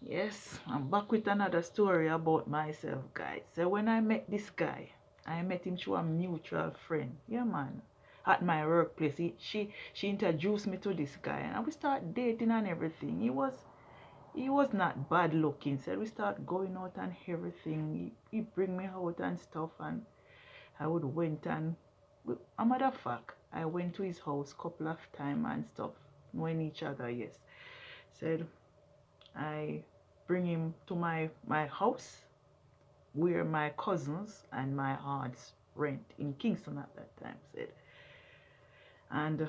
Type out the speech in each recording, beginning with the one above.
Yes, I'm back with another story about myself, guys. So when I met this guy, I met him through a mutual friend. Yeah, man. At my workplace, she introduced me to this guy, and we start dating and everything. He was not bad looking, so we start going out and everything. He bring me out and stuff, and I would went and a matter of fact, I went to his house couple of time and stuff, knowing each other. Yes, said I bring him to my house where my cousins and my aunts rent in Kingston at that time. Said, and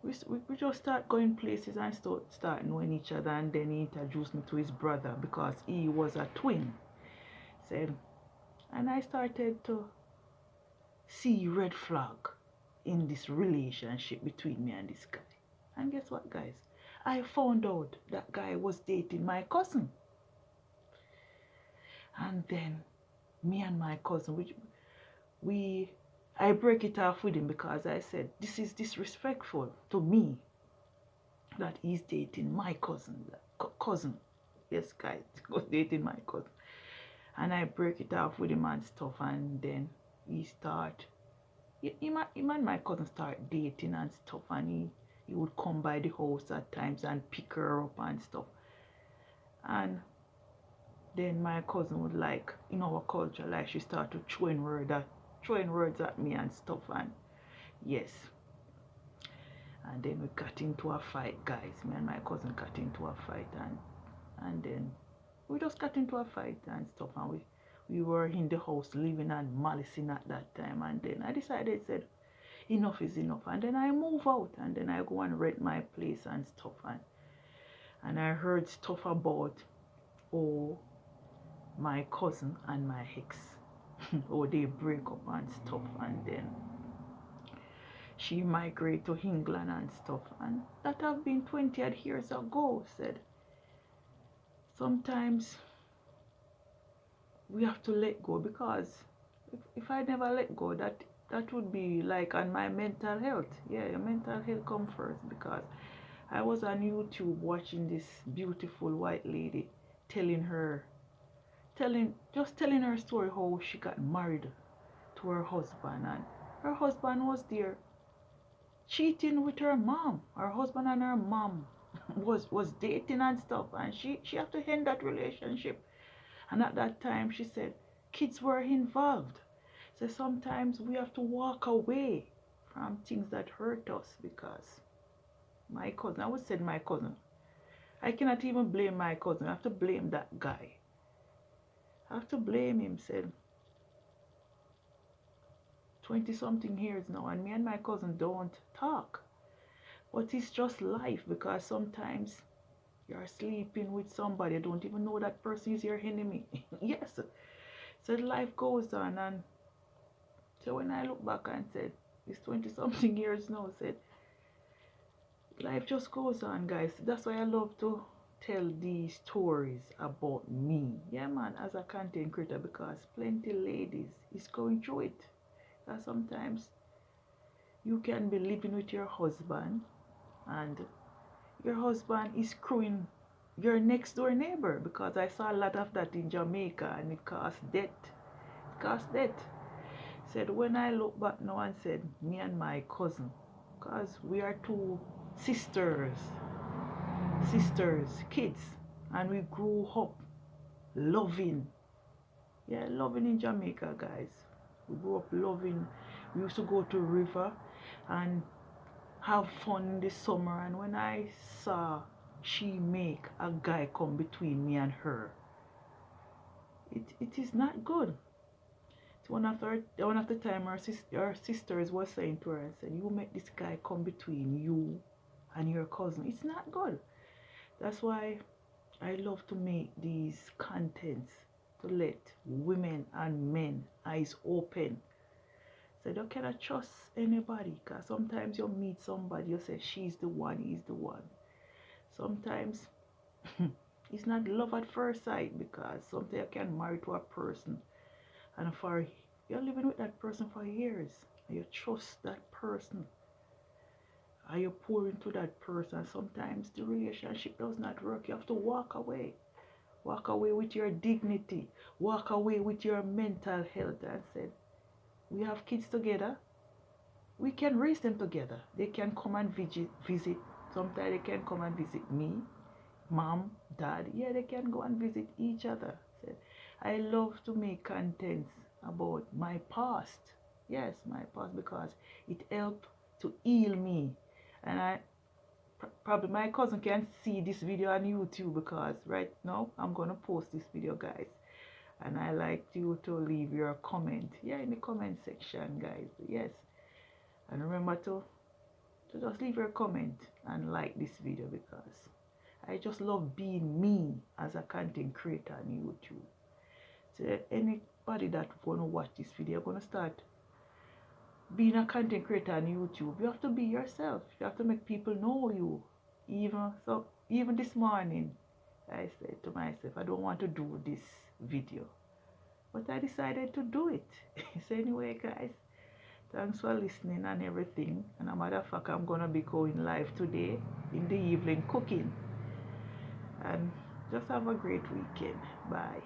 we just start going places and start knowing each other. And then he introduced me to his brother because he was a twin. Said, and I started to see red flag in this relationship between me and this guy. And guess what, guys? I found out that guy was dating my cousin. And then me and my cousin, we I break it off with him because I said this is disrespectful to me that he's dating my cousin. Yes, guys, he was dating my cousin. And I break it off with him and stuff, and then he start him and my cousin start dating and stuff, and he would come by the house at times and pick her up and stuff. And then my cousin would, like, in our culture, like, she started throwing words at me and stuff. And yes, and then we got into a fight, guys. Me and my cousin got into a fight, and then we just got into a fight and stuff, and we were in the house living and malicing at that time. And then I decided, said, enough is enough, and then I move out, and then I go and rent my place and stuff. And I heard stuff about, oh, my cousin and my ex, or they break up and stuff, and then she migrate to England and stuff. And that have been 20 odd years ago. Said sometimes we have to let go, because if I never let go, that would be like on my mental health. Yeah, your mental health come first, because I was on YouTube watching this beautiful white lady telling her telling her story, how she got married to her husband, and her husband was there cheating with her mom. Her husband and her mom was dating and stuff, and she had to end that relationship. And at that time, she said kids were involved. So sometimes we have to walk away from things that hurt us, because my cousin, I would say my cousin, I cannot even blame my cousin. I have to blame that guy. I have to blame him. Said 20 something years now, and me and my cousin don't talk. But it's just life, because sometimes you're sleeping with somebody, you don't even know that person is your enemy. Yes. So life goes on. And so when I look back and said, it's 20 something years now, said life just goes on, guys. That's why I love to tell these stories about me. Yeah, man, as a content creator, because plenty ladies is going through it. Because sometimes you can be living with your husband, and your husband is screwing your next door neighbor, because I saw a lot of that in Jamaica, and it caused death. It caused death. Said when I look back now and said me and my cousin, because we are two sisters, kids, and we grew up loving. Yeah, loving in Jamaica, guys. We grew up loving. We used to go to river and have fun in the summer, and when I saw she make a guy come between me and her, it is not good. So one of the time her sisters was saying to her and said, you make this guy come between you and your cousin. It's not good. That's why I love to make these contents, to let women and men eyes open. So you cannot trust anybody, because sometimes you meet somebody, you say she's the one, he's the one. Sometimes it's not love at first sight, because sometimes you can marry to a person, and for you're living with that person for years, and you trust that person, and you pour into that person, sometimes the relationship does not work. You have to walk away. Walk away with your dignity. Walk away with your mental health and say, we have kids together. We can raise them together. They can come and visit. Sometimes they can come and visit me, mom, dad. Yeah, they can go and visit each other. Said, I love to make contents about my past. Yes, my past, because it helped to heal me. And probably my cousin can see this video on YouTube, because right now I'm gonna post this video, guys. And I like you to leave your comment, yeah, in the comment section, guys. Yes, and remember to just leave your comment and like this video, because I just love being me as a content creator on YouTube. So anybody that gonna watch this video, gonna start being a content creator on YouTube, you have to be yourself. You have to make people know you. Even this morning, I said to myself, I don't want to do this video, but I decided to do it. So anyway, guys, thanks for listening and everything. And a matter of fact, I'm gonna be going live today in the evening cooking. And just have a great weekend. Bye.